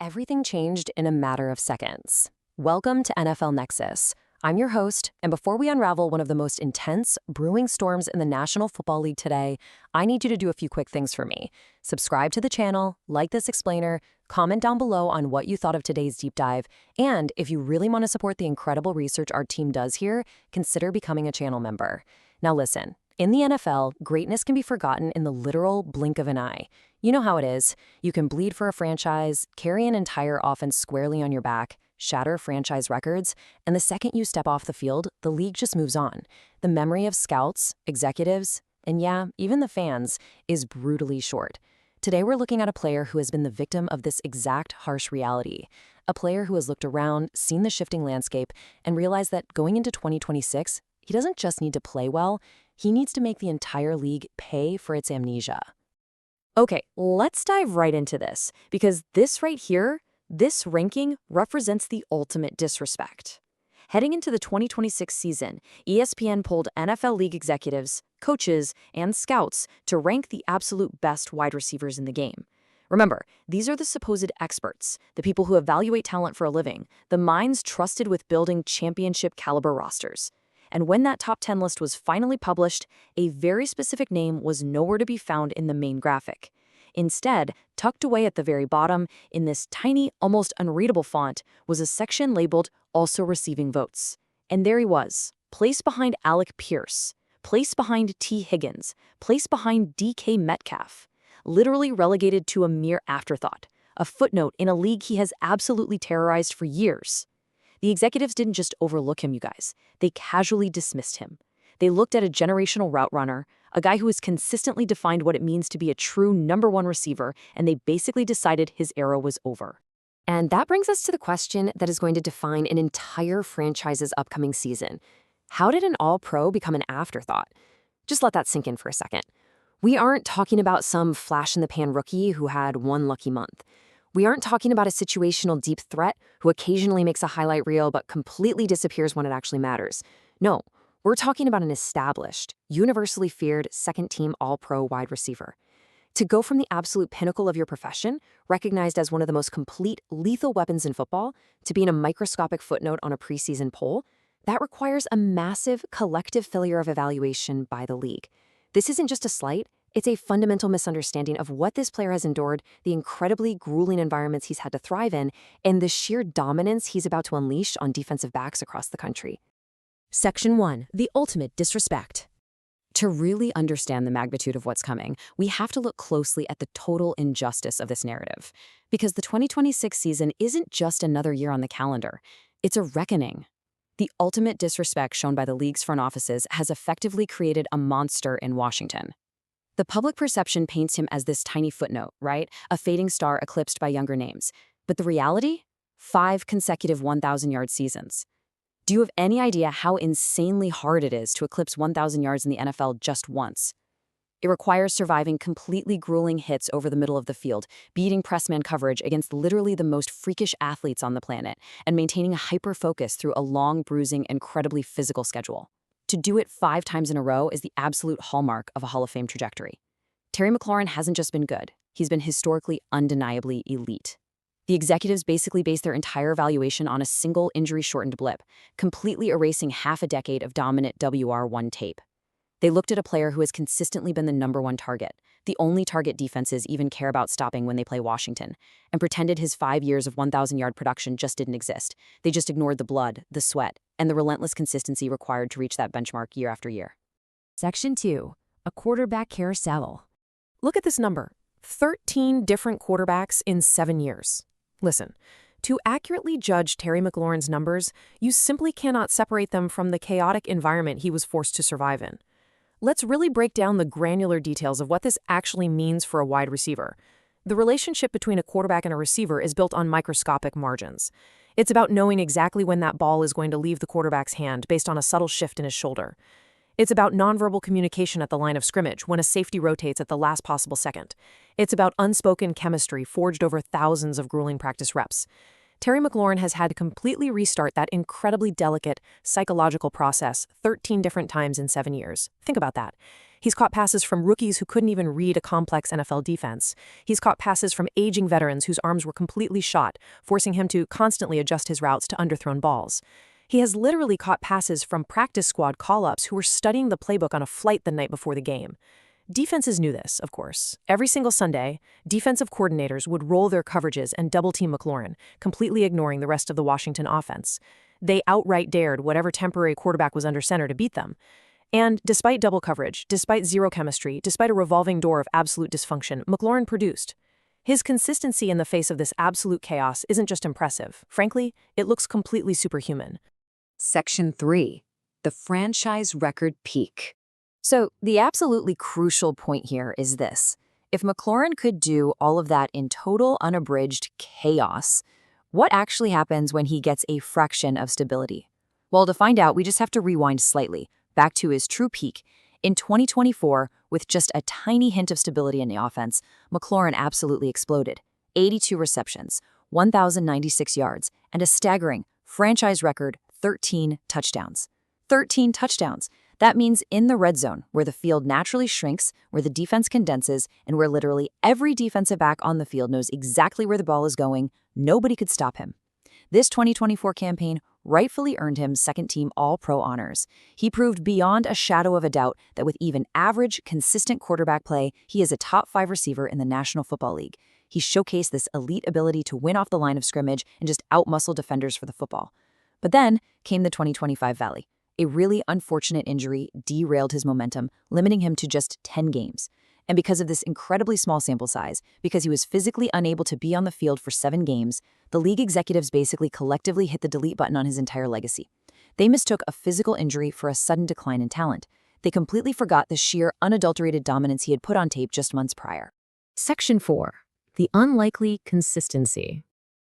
Everything changed in a matter of seconds. Welcome to NFL Nexus. I'm your host, and before we unravel one of the most intense brewing storms in the National Football League today, I need you to do a few quick things for me. Subscribe to the channel, like this explainer, comment down below on what you thought of today's deep dive, and if you really want to support the incredible research our team does here, consider becoming a channel member. Now listen, in the NFL, greatness can be forgotten in the literal blink of an eye. You know how it is. You can bleed for a franchise, carry an entire offense squarely on your back, shatter franchise records, and the second you step off the field, the league just moves on. The memory of scouts, executives, and yeah, even the fans, is brutally short. Today we're looking at a player who has been the victim of this exact harsh reality. A player who has looked around, seen the shifting landscape, and realized that going into 2026, he doesn't just need to play well, he needs to make the entire league pay for its amnesia. Okay, let's dive right into this, because this right here, this ranking represents the ultimate disrespect. Heading into the 2026 season, ESPN polled NFL league executives, coaches, and scouts to rank the absolute best wide receivers in the game. Remember, these are the supposed experts, the people who evaluate talent for a living, the minds trusted with building championship-caliber rosters. And when that top 10 list was finally published, a very specific name was nowhere to be found in the main graphic. Instead, tucked away at the very bottom, in this tiny, almost unreadable font, was a section labeled "Also Receiving Votes." And there he was, placed behind Alec Pierce, placed behind T. Higgins, placed behind DK Metcalf, literally relegated to a mere afterthought, a footnote in a league he has absolutely terrorized for years. The executives didn't just overlook him, you guys. They casually dismissed him. They looked at a generational route runner, a guy who has consistently defined what it means to be a true number one receiver, and they basically decided his era was over. And that brings us to the question that is going to define an entire franchise's upcoming season. How did an all-pro become an afterthought? Just let that sink in for a second. We aren't talking about some flash-in-the-pan rookie who had one lucky month. We aren't talking about a situational deep threat who occasionally makes a highlight reel but completely disappears when it actually matters. No, we're talking about an established, universally feared second-team all-pro wide receiver. To go from the absolute pinnacle of your profession, recognized as one of the most complete, lethal weapons in football, to being a microscopic footnote on a preseason poll, that requires a massive, collective failure of evaluation by the league. This isn't just a slight. It's a fundamental misunderstanding of what this player has endured, the incredibly grueling environments he's had to thrive in, and the sheer dominance he's about to unleash on defensive backs across the country. Section 1. The ultimate disrespect. To really understand the magnitude of what's coming, we have to look closely at the total injustice of this narrative. Because the 2026 season isn't just another year on the calendar. It's a reckoning. The ultimate disrespect shown by the league's front offices has effectively created a monster in Washington. The public perception paints him as this tiny footnote, right? A fading star eclipsed by younger names. But the reality? 5 consecutive 1,000-yard seasons. Do you have any idea how insanely hard it is to eclipse 1,000 yards in the NFL just once? It requires surviving completely grueling hits over the middle of the field, beating pressman coverage against literally the most freakish athletes on the planet, and maintaining a hyper-focus through a long, bruising, incredibly physical schedule. To do it 5 times in a row is the absolute hallmark of a Hall of Fame trajectory. Terry McLaurin hasn't just been good. He's been historically undeniably elite. The executives basically base their entire evaluation on a single injury-shortened blip, completely erasing half a decade of dominant WR1 tape. They looked at a player who has consistently been the number one target, the only target defenses even care about stopping when they play Washington, and pretended his 5 years of 1,000-yard production just didn't exist. They just ignored the blood, the sweat, and the relentless consistency required to reach that benchmark year after year. Section 2. A quarterback carousel. Look at this number. 13 different quarterbacks in 7 years. Listen, to accurately judge Terry McLaurin's numbers, you simply cannot separate them from the chaotic environment he was forced to survive in. Let's really break down the granular details of what this actually means for a wide receiver. The relationship between a quarterback and a receiver is built on microscopic margins. It's about knowing exactly when that ball is going to leave the quarterback's hand based on a subtle shift in his shoulder. It's about nonverbal communication at the line of scrimmage when a safety rotates at the last possible second. It's about unspoken chemistry forged over thousands of grueling practice reps. Terry McLaurin has had to completely restart that incredibly delicate psychological process 13 different times in 7 years. Think about that. He's caught passes from rookies who couldn't even read a complex NFL defense. He's caught passes from aging veterans whose arms were completely shot, forcing him to constantly adjust his routes to underthrown balls. He has literally caught passes from practice squad call-ups who were studying the playbook on a flight the night before the game. Defenses knew this, of course. Every single Sunday, defensive coordinators would roll their coverages and double-team McLaurin, completely ignoring the rest of the Washington offense. They outright dared whatever temporary quarterback was under center to beat them. And despite double coverage, despite zero chemistry, despite a revolving door of absolute dysfunction, McLaurin produced. His consistency in the face of this absolute chaos isn't just impressive. Frankly, it looks completely superhuman. Section 3. The franchise record peak. So the absolutely crucial point here is this. If McLaurin could do all of that in total unabridged chaos, what actually happens when he gets a fraction of stability? Well, to find out, we just have to rewind slightly, back to his true peak. In 2024, with just a tiny hint of stability in the offense, McLaurin absolutely exploded. 82 receptions, 1,096 yards, and a staggering franchise record 13 touchdowns. 13 touchdowns. That means in the red zone, where the field naturally shrinks, where the defense condenses, and where literally every defensive back on the field knows exactly where the ball is going, nobody could stop him. This 2024 campaign rightfully earned him second-team All-Pro honors. He proved beyond a shadow of a doubt that with even average, consistent quarterback play, he is a top 5 receiver in the National Football League. He showcased this elite ability to win off the line of scrimmage and just outmuscle defenders for the football. But then came the 2025 Valley. A really unfortunate injury derailed his momentum, limiting him to just 10 games. And because of this incredibly small sample size, because he was physically unable to be on the field for 7 games, the league executives basically collectively hit the delete button on his entire legacy. They mistook a physical injury for a sudden decline in talent. They completely forgot the sheer, unadulterated dominance he had put on tape just months prior. Section 4. The unlikely consistency.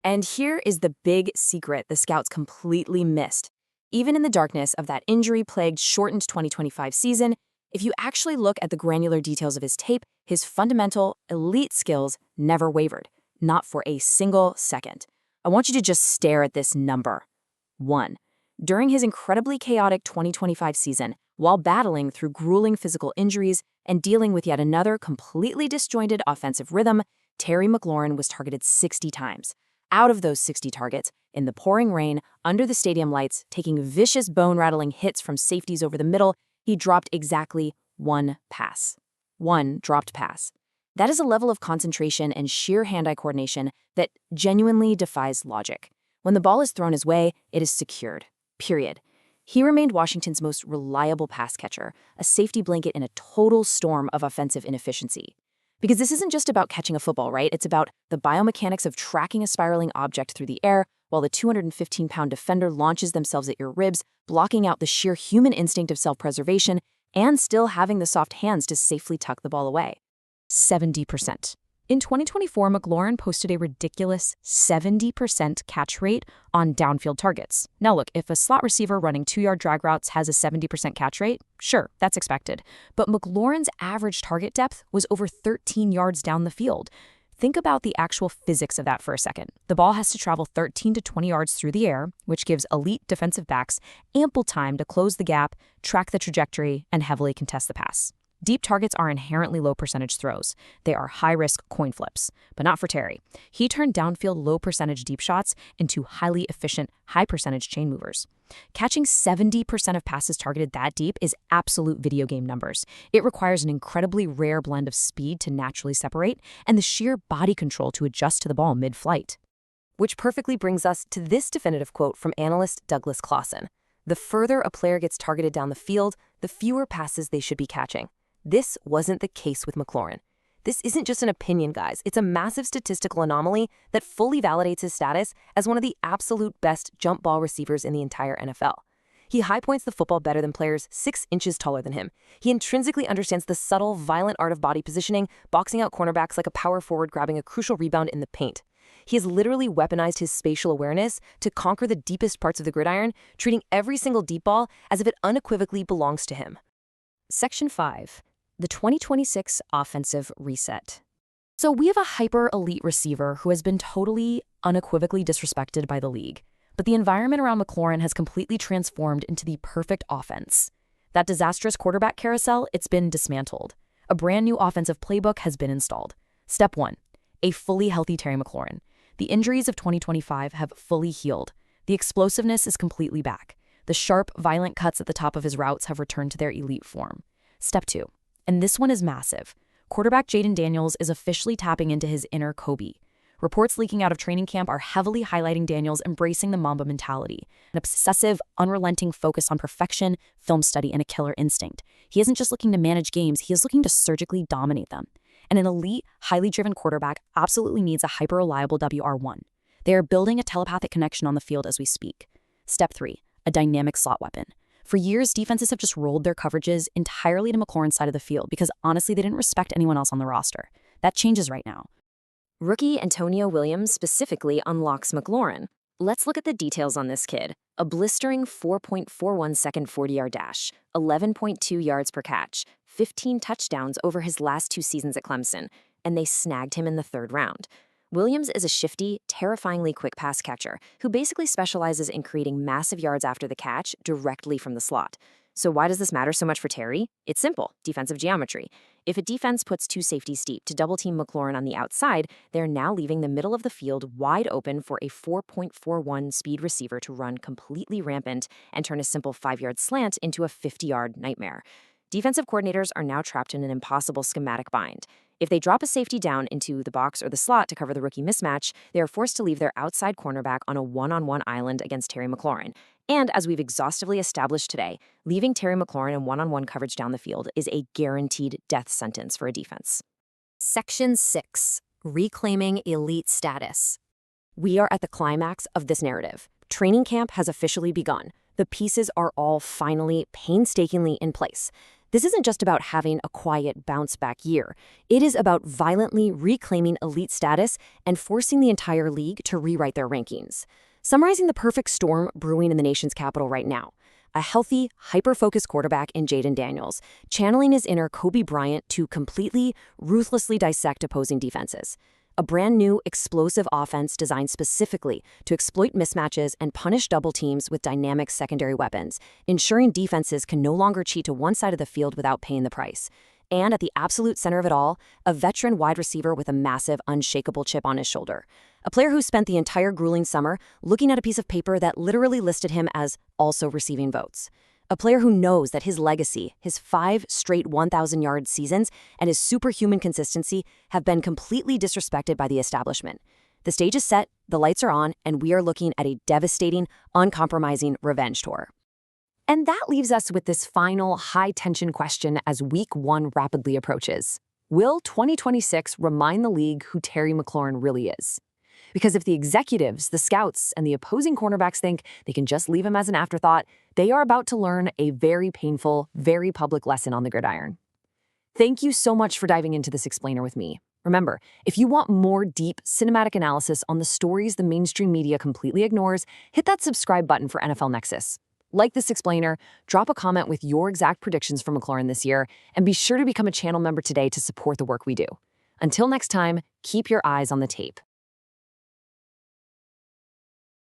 And here is the big secret the scouts completely missed. Even in the darkness of that injury-plagued, shortened 2025 season, if you actually look at the granular details of his tape, his fundamental, elite skills never wavered. Not for a single second. I want you to just stare at this number. 1. During his incredibly chaotic 2025 season, while battling through grueling physical injuries and dealing with yet another completely disjointed offensive rhythm, Terry McLaurin was targeted 60 times. Out of those 60 targets, in the pouring rain, under the stadium lights, taking vicious bone-rattling hits from safeties over the middle, he dropped exactly 1 pass. 1 dropped pass. That is a level of concentration and sheer hand-eye coordination that genuinely defies logic. When the ball is thrown his way, it is secured. Period. He remained Washington's most reliable pass catcher, a safety blanket in a total storm of offensive inefficiency. Because this isn't just about catching a football, right? It's about the biomechanics of tracking a spiraling object through the air while the 215-pound defender launches themselves at your ribs, blocking out the sheer human instinct of self-preservation and still having the soft hands to safely tuck the ball away. 70%. In 2024, McLaurin posted a ridiculous 70% catch rate on downfield targets. Now look, if a slot receiver running 2-yard drag routes has a 70% catch rate, sure, that's expected. But McLaurin's average target depth was over 13 yards down the field. Think about the actual physics of that for a second. The ball has to travel 13 to 20 yards through the air, which gives elite defensive backs ample time to close the gap, track the trajectory, and heavily contest the pass. Deep targets are inherently low-percentage throws. They are high-risk coin flips, but not for Terry. He turned downfield low-percentage deep shots into highly efficient, high-percentage chain movers. Catching 70% of passes targeted that deep is absolute video game numbers. It requires an incredibly rare blend of speed to naturally separate and the sheer body control to adjust to the ball mid-flight. Which perfectly brings us to this definitive quote from analyst Douglas Clawson. The further a player gets targeted down the field, the fewer passes they should be catching. This wasn't the case with McLaurin. This isn't just an opinion, guys. It's a massive statistical anomaly that fully validates his status as one of the absolute best jump ball receivers in the entire NFL. He high points the football better than players 6 inches taller than him. He intrinsically understands the subtle, violent art of body positioning, boxing out cornerbacks like a power forward grabbing a crucial rebound in the paint. He has literally weaponized his spatial awareness to conquer the deepest parts of the gridiron, treating every single deep ball as if it unequivocally belongs to him. Section 5. The 2026 Offensive Reset. So we have a hyper-elite receiver who has been totally, unequivocally disrespected by the league. But the environment around McLaurin has completely transformed into the perfect offense. That disastrous quarterback carousel, it's been dismantled. A brand new offensive playbook has been installed. Step 1. A fully healthy Terry McLaurin. The injuries of 2025 have fully healed. The explosiveness is completely back. The sharp, violent cuts at the top of his routes have returned to their elite form. Step 2. And this one is massive. Quarterback Jaden Daniels is officially tapping into his inner Kobe. Reports leaking out of training camp are heavily highlighting Daniels embracing the Mamba mentality, an obsessive, unrelenting focus on perfection, film study, and a killer instinct. He isn't just looking to manage games, he is looking to surgically dominate them. And an elite, highly driven quarterback absolutely needs a hyper-reliable WR1. They are building a telepathic connection on the field as we speak. Step 3. A dynamic slot weapon. For years, defenses have just rolled their coverages entirely to McLaurin's side of the field because honestly, they didn't respect anyone else on the roster. That changes right now. Rookie Antonio Williams specifically unlocks McLaurin. Let's look at the details on this kid. A blistering 4.41-second 40-yard dash, 11.2 yards per catch, 15 touchdowns over his last 2 seasons at Clemson, and they snagged him in the 3rd round. Williams is a shifty, terrifyingly quick pass catcher who basically specializes in creating massive yards after the catch directly from the slot. So why does this matter so much for Terry? It's simple, defensive geometry. If a defense puts 2 safeties deep to double-team McLaurin on the outside, they're now leaving the middle of the field wide open for a 4.41 speed receiver to run completely rampant and turn a simple 5-yard slant into a 50-yard nightmare. Defensive coordinators are now trapped in an impossible schematic bind. If they drop a safety down into the box or the slot to cover the rookie mismatch, they are forced to leave their outside cornerback on a one-on-one island against Terry McLaurin. And as we've exhaustively established today, leaving Terry McLaurin in one-on-one coverage down the field is a guaranteed death sentence for a defense. Section 6. Reclaiming elite status. We are at the climax of this narrative. Training camp has officially begun. The pieces are all finally, painstakingly in place. This isn't just about having a quiet bounce-back year. It is about violently reclaiming elite status and forcing the entire league to rewrite their rankings. Summarizing the perfect storm brewing in the nation's capital right now. A healthy, hyper-focused quarterback in Jaden Daniels, channeling his inner Kobe Bryant to completely, ruthlessly dissect opposing defenses. A brand new, explosive offense designed specifically to exploit mismatches and punish double teams with dynamic secondary weapons, ensuring defenses can no longer cheat to one side of the field without paying the price. And at the absolute center of it all, a veteran wide receiver with a massive, unshakable chip on his shoulder. A player who spent the entire grueling summer looking at a piece of paper that literally listed him as also receiving votes. A player who knows that his legacy, his 5 straight 1,000-yard seasons, and his superhuman consistency have been completely disrespected by the establishment. The stage is set, the lights are on, and we are looking at a devastating, uncompromising revenge tour. And that leaves us with this final high-tension question as Week 1 rapidly approaches. Will 2026 remind the league who Terry McLaurin really is? Because if the executives, the scouts, and the opposing cornerbacks think they can just leave him as an afterthought, they are about to learn a very painful, very public lesson on the gridiron. Thank you so much for diving into this explainer with me. Remember, if you want more deep, cinematic analysis on the stories the mainstream media completely ignores, hit that subscribe button for NFL Nexus. Like this explainer, drop a comment with your exact predictions for McLaurin this year, and be sure to become a channel member today to support the work we do. Until next time, keep your eyes on the tape.